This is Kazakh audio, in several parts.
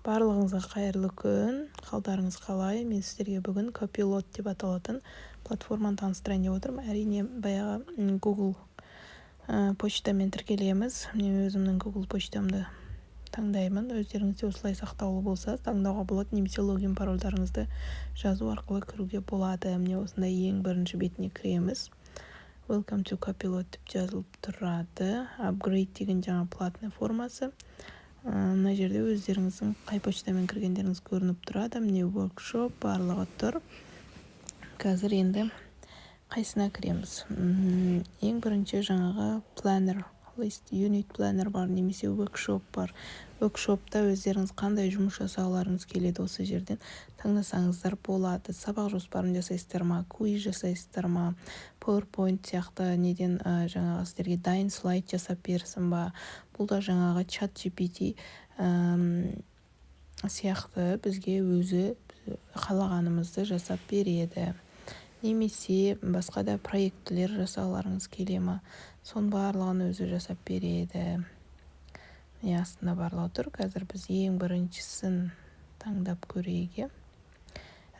Барлығыңызға қайырлы күн. Қалдарыңыз қалай? Мен сіздерге бүгін Copilot деп аталатын платформаны таныстырайын деп отырмын. Әрине, баяғы Google почтамен тіркелеміз. Мен өзімнің Google почтамды таңдаймын. Өздеріңізде осылай сақтаулы болса, таңдауға болады, немесе логин парольдарыңызды жазу арқылы кіруге болады. Міне осындай ең бірінші бетіне кіреміз. Welcome to Copilot деп жазылып тұрады. Upgrade деген жаңа платный формасы. Мына жерде өздеріңіздің қай почтамен кіргендеріңіз көрініп тұрады. Міне workshop барлығы тұр. Қазір енді қайсына кіреміз? Ең бірінші жаңағы planner list, unit planner бар, немесе workshop бар. Workshopта өздеріңіз қандай жұмыс жасауларыңыз келеді, осы жерден таңдасаңыздар болады. Сабақ жоспарын жасайсыздар ма, квиз жасайсыздар ма, PowerPoint сияқты неден жаңағы сіздерге дайын слайд жасап берсін ба. Бұл да жаңағы ChatGPT сияқты бізге өзі қалағанымызды жасап береді. Немесе басқа да проектілер жасауларыңыз келе ма, соның барлығын өзі жасап береді. Міне астында барлығы тұр. Қазір біз ең біріншісін таңдап көрейік.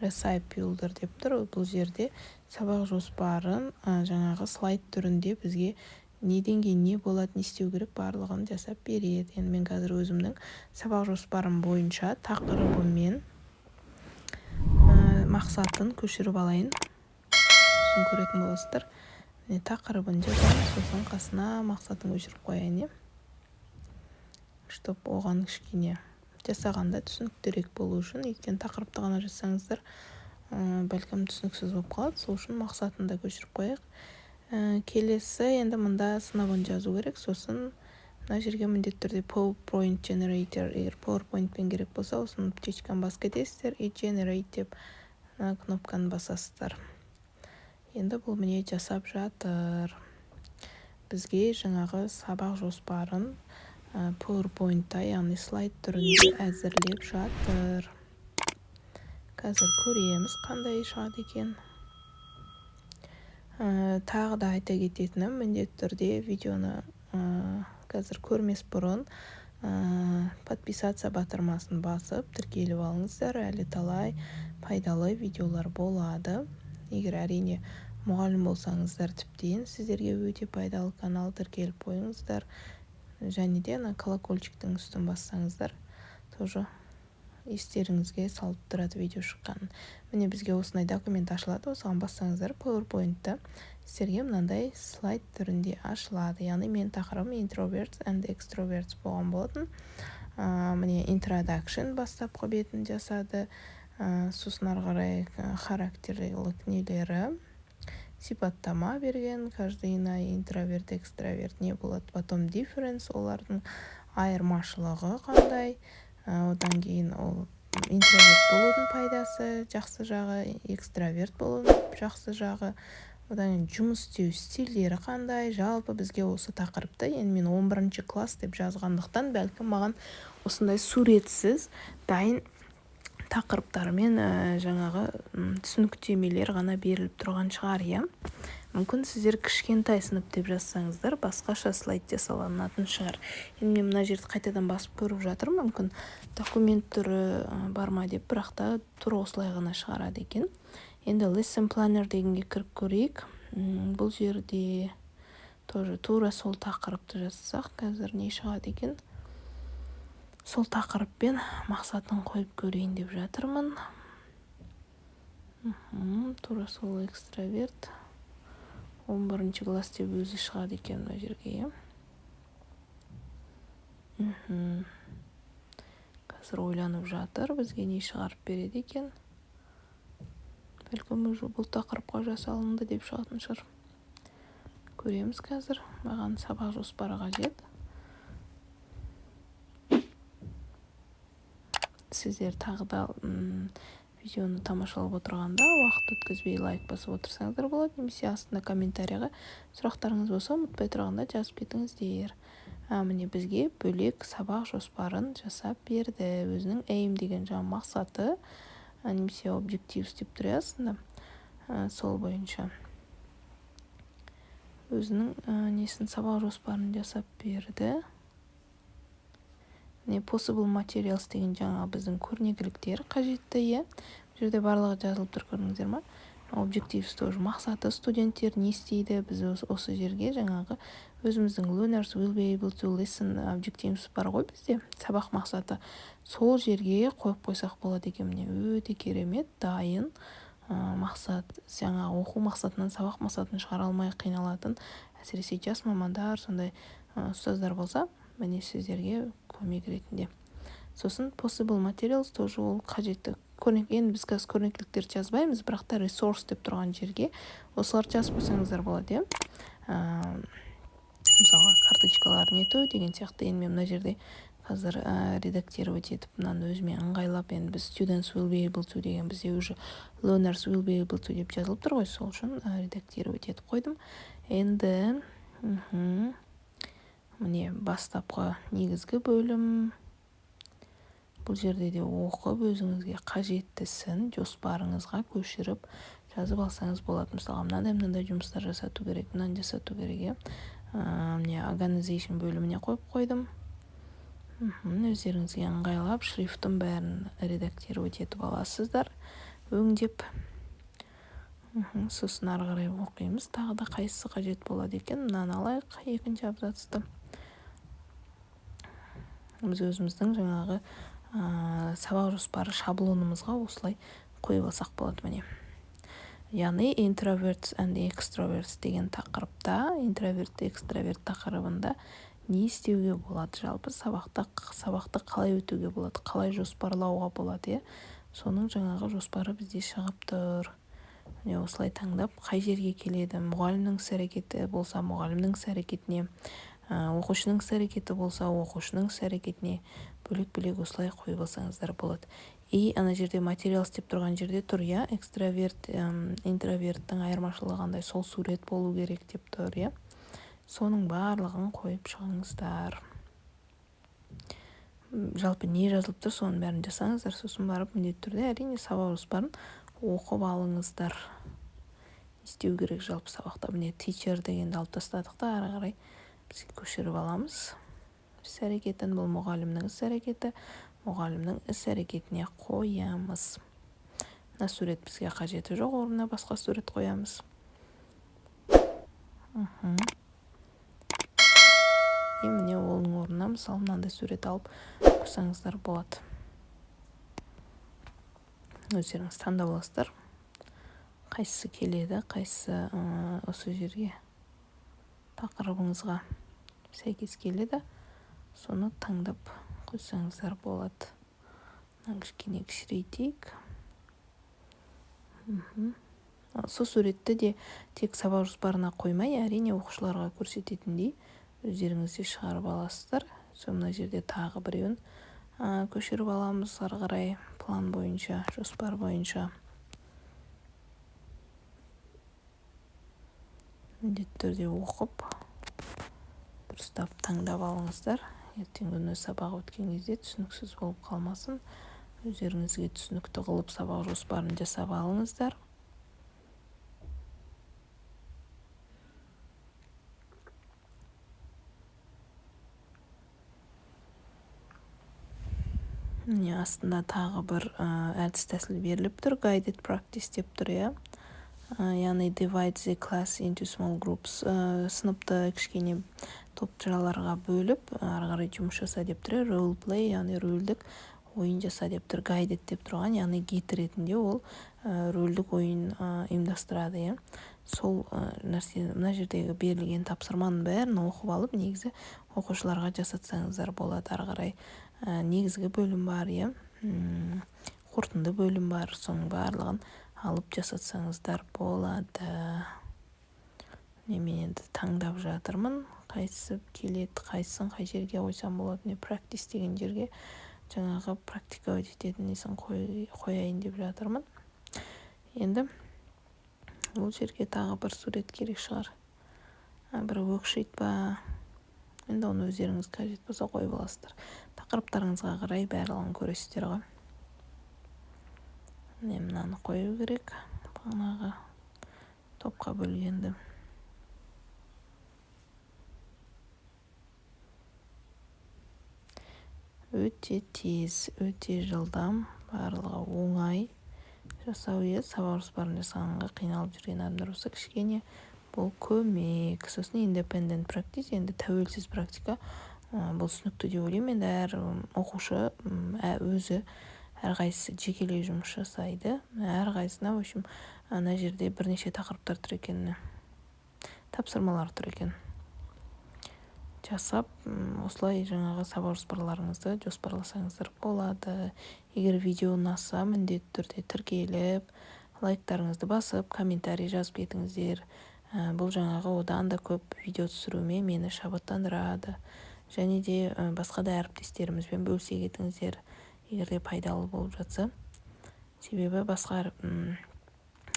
Recipe Builder деп тұр. Бұл жерде сабақ жоспарын жаңағы слайд түрінде бізге неден кейін не болады, не істеу керек барлығын жасап береді. Енді мен қазір өзімнің сабақ жоспарым бойынша тақырыбымен мақсатын көшіріп алайын. Сосын көретін боласыздар. Тақырыбын жазайын, сосын қасына мақсатын көшіріп қояйын. Чтоб оған кішкене жасағанда түсініктірек болу үшін, өйткені тақырыпты ғана жазсаңыздар, бәлкім түсініксіз болып қалады. Сол үшін мақсатын да көшіріп қояйық. Келесі енді мұнда сыныбын жазу керек. Сосын мына жерге міндетті түрде PowerPoint Generator, егер PowerPoint-пен керек болса, осыны птичканы басып кетесіздер и Generate деп кнопканы басасыздар. Енді бұл міне жасап жатыр. Бізге жаңағы сабақ жоспарын PowerPoint-та, яғни слайд түрінде әзірлеп жатыр. Қазір көреміз қандай шығады екен. Тағы да айта кететінім, міндетті түрде видеоны қазір көрмес бұрын подписация батырмасын басып тіркеліп алыңыздар. Әлі талай пайдалы видеолар болады. Егер әрине мұғалім болсаңыздар, тіптен сіздерге өте пайдалы канал, тіркеліп қойыңыздар. Және де колокольчиктің үстін бассаңыздар, тоже естеріңізге салып тұрады видео шыққанын. Міне бізге осындай документ ашылады. Осыған бассаңыздар, PowerPoint-та сіздерге мынандай слайд түрінде ашылады. Яғни мен тақырыбым Introverts and Extroverts болған болатын. Міне Introduction бастапқы бетін жасады. Сосын ары қарай характерлік нелері, сипаттама берген, каждыйына интроверт, экстраверт не болады, потом difference, олардың айырмашылығы қандай, одан кейін ол интроверт болудың пайдасы, жақсы жағы, экстраверт болудың жақсы жағы, одан кейін жұмыс істеу стильдері қандай. Жалпы бізге осы тақырыпты, енді мен 11 класс деп жазғандықтан, бәлкім маған осындай суретсіз дайын тақырыптармен жаңағы түсініктемелер ғана беріліп тұрған шығар, иә. Мүмкін сіздер кішкентай сынып деп жазсаңыздар, басқаша слайд жасалынатын шығар. Енді мен мына жерді қайтадан басып көріп жатырмын, мүмкін документ түрі бар ма деп, бірақ та тура осылай ғана шығарады екен. Енді Lesson Planner дегенге кіріп көрейік. Бұл жерде тоже тура сол тақырыпты жазсақ, қазір не шығады екен. Сол тақырыппен мақсатын қойып көрейін деп жатырмын. Тура сол экстраверт. 11 класс деп өзі шығады екен мына жерге. Қазір ойланып жатыр, бізге не шығарып береді екен. Бәлкім уже бұл тақырыпқа жасалынды деп шығатын шығар. Көреміз қазір. Маған сабақ жоспары қажет. Сіздер тағы да видеоны тамашалап отырғанда уақыт өткізбей лайк басып отырсаңыздар болады, немесе астында комментарияға сұрақтарыңыз болса, ұмытпай тұрғанда жазып кетіңіздер. Міне бізге бөлек сабақ жоспарын жасап берді. Өзінің aim деген жаңа мақсаты, немесе objectives деп тұр астында, сол бойынша өзінің несін сабақ жоспарын жасап берді. possible materials деген жаңа біздің көрнекіліктер қажетті, иә. Бұл жерде барлығы жазылып тұр, көрдіңіздер ма? Objectives тоже мақсаты, студенттер не істейді, біз осы жерге жаңағы өзіміздің learners will be able to listen objectives бар ғой бізде, сабақ мақсаты. Сол жерге қойып қойсақ болады екен. Міне өте керемет, дайын мақсат. Жаңа оқу мақсатынан сабақ мақсатын шығара алмай қиналатын, әсіресе жас мамандар, сондай ұстаздар болса, міне сіздерге көмек ретінде. Сосын possible materials тоже ол қажетті. Енді біз қазір көрнекіліктерді жазбаймыз, бірақ та resource деп тұрған жерге осылар жазып қойсаңыздар болады, иә. Мысалға карточкалар нету деген сияқты. Енді мен мына жерде қазір редактировать етіп, мынаны өзіме ыңғайлап, енді біз students will be able to деген бізде уже learners will be able to деп жазылып тұр ғой, сол үшін редактировать етіп қойдым. Енді міне бастапқы негізгі бөлім. Бұл жерде де оқып, өзіңізге қажеттісін жоспарыңызға көшіріп жазып алсаңыз болады. Мысалы, мынандай жұмыстар жасату керек, мынаны жасату керек. Міне organization бөліміне қойып қойдым. Өздеріңізге ыңғайлап, шрифтің бәрін редактировать етіп аласыздар, өңдеп. Сосын ары қарай оқимыз. Тағы да қайсысы қажет болады екен. Мынаны алайық, екінші абзацты. Біз өзіміздің жаңағы сабақ жоспары шаблонымызға осылай қойып алсақ болады, міне. Яғни introverts and extroverts деген тақырыпта, интроверт, экстраверт тақырыбында не істеуге болады, жалпы сабақты қалай өтуге болады, қалай жоспарлауға болады, иә. Соның жаңағы жоспары бізде шығып тұр. Міне осылай таңдап, қай жерге келеді, мұғалімнің іс-әрекеті болса, мұғалімнің іс-әрекетіне, оқушының іс-әрекеті болса, оқушының іс-әрекетіне бөлек-бөлек осылай қойып алсаңыздар болады. Ана жерде материалс деп тұрған жерде тұр, иә, экстраверт, интроверттің айырмашылығы қандай, сол сурет болу керек деп тұр, иә. Соның барлығын қойып шығыңыздар. Жалпы не жазылып тұр, соның бәрін жасаңыздар, сосын барып міндетті түрде әрине сабақ жоспарын оқып алыңыздар. Істеу керек жалпы сабақта. Міне teacher дегенді алып тастадық та, ары қарай біз көшіріп аламыз. Іс-әрекетін, бұл мұғалімнің іс-әрекеті, мұғалімнің іс-әрекетіне қоямыз. Мына сурет бізге қажеті жоқ, орнына басқа сурет қоямыз. Міне оның орнына мысалы мынандай сурет алып қойсаңыздар болады. Өздеріңіз таңдап аласыздар. Қайсысы келеді, қайсысы осы жерге тақырыбыңызға сәйкес келеді, соны таңдап қойсаңыздар болады. Кішкене кішірейтейік. Сол суретті де тек сабақ жоспарына қоймай, әрине оқушыларға көрсететіндей өздеріңізде шығарып аласыздар. Мына жерде тағы біреуін көшіріп аламыз, ары қарай план бойынша, жоспар бойынша. Міндетті түрде оқып, дұрыстап таңдап алыңыздар. Ертең күні сабақ өткен кезде түсініксіз болып қалмасын. Өздеріңізге түсінікті қылып сабақ жоспарын жасап алыңыздар. Міне астында тағы бір әдіс тәсіл беріліп тұр, guided practice деп тұр, иә. Яғни divide the class into small groups, сыныпты кішкене топтараларға бөліп, ары қарай жұмыс жаса деп тұр, role play, яғни рөлдік ойын жаса деп тұр, guided деп тұрған, яғни гид ретінде ол рөлдік ойын ұйымдастырады, иә. Сол нәрсе, мына жердегі берілген тапсырманың бәрін оқып алып, негізі оқушыларға жасатсаңыздар болады. Ары қарай негізгі бөлім бар, иә, қорытынды бөлім бар, соның барлығын алып жасатсаңыздар болады. Мен енді таңдап жатырмын, қайсысы келеді, қайсысын қай жерге қойсам болады. Practice деген жерге жаңағы практиковать ететін несін қояйын деп жатырмын. Енді бұл жерге тағы бір сурет керек шығар. Бір worksheet ба. Енді оны өздеріңіз қажет болса қойып аласыздар. Тақырыптарыңызға қарай барлығын көресіздер ғой. Мынаны қою керек. Бағанағы топқа бөлгенді. өте тез, өте жылдам, барлығы оңай жасау. Сабақ жоспарын жасағанға қиналып жүрген адамдар болса, кішкене бұл көмек. Сосын independent practice, енді тәуелсіз практика. Бұл түсінікті деп ойлаймын. Енді әр оқушы өзі әрқайсысы жекелей жұмыс жасайды. Әрқайсысына, в общем, ана жерде бірнеше тақырыптар тұр екен, тапсырмалар тұр екен. Жасап, осылай жаңағы сабақ жоспарларыңызды жоспарласаңыздар болады. Егер видео ұнаса, міндетті түрде тіркеліп, лайктарыңызды басып, комментарий жазып кетіңіздер. Бұл жаңағы одан да көп видео түсіруіме мені шабыттандырады. Және де басқа да әріптестерімізбен бөлісе кетіңіздер, егер де пайдалы болып жатса. Себебі басқа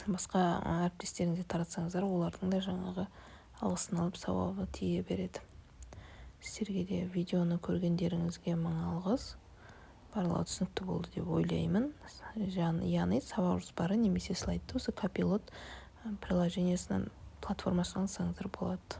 әріптестеріңізге таратсаңыздар, олардың да жаңағы алғысын алып сауабы тие береді. Сіздерге де видеоны көргендеріңізге мың алғыс. Барлығы түсінікті болды деп ойлаймын. Яғни сабақ жоспары немесе слайдты осы Copilot приложениесінің платформасынан алсаңыздар болады.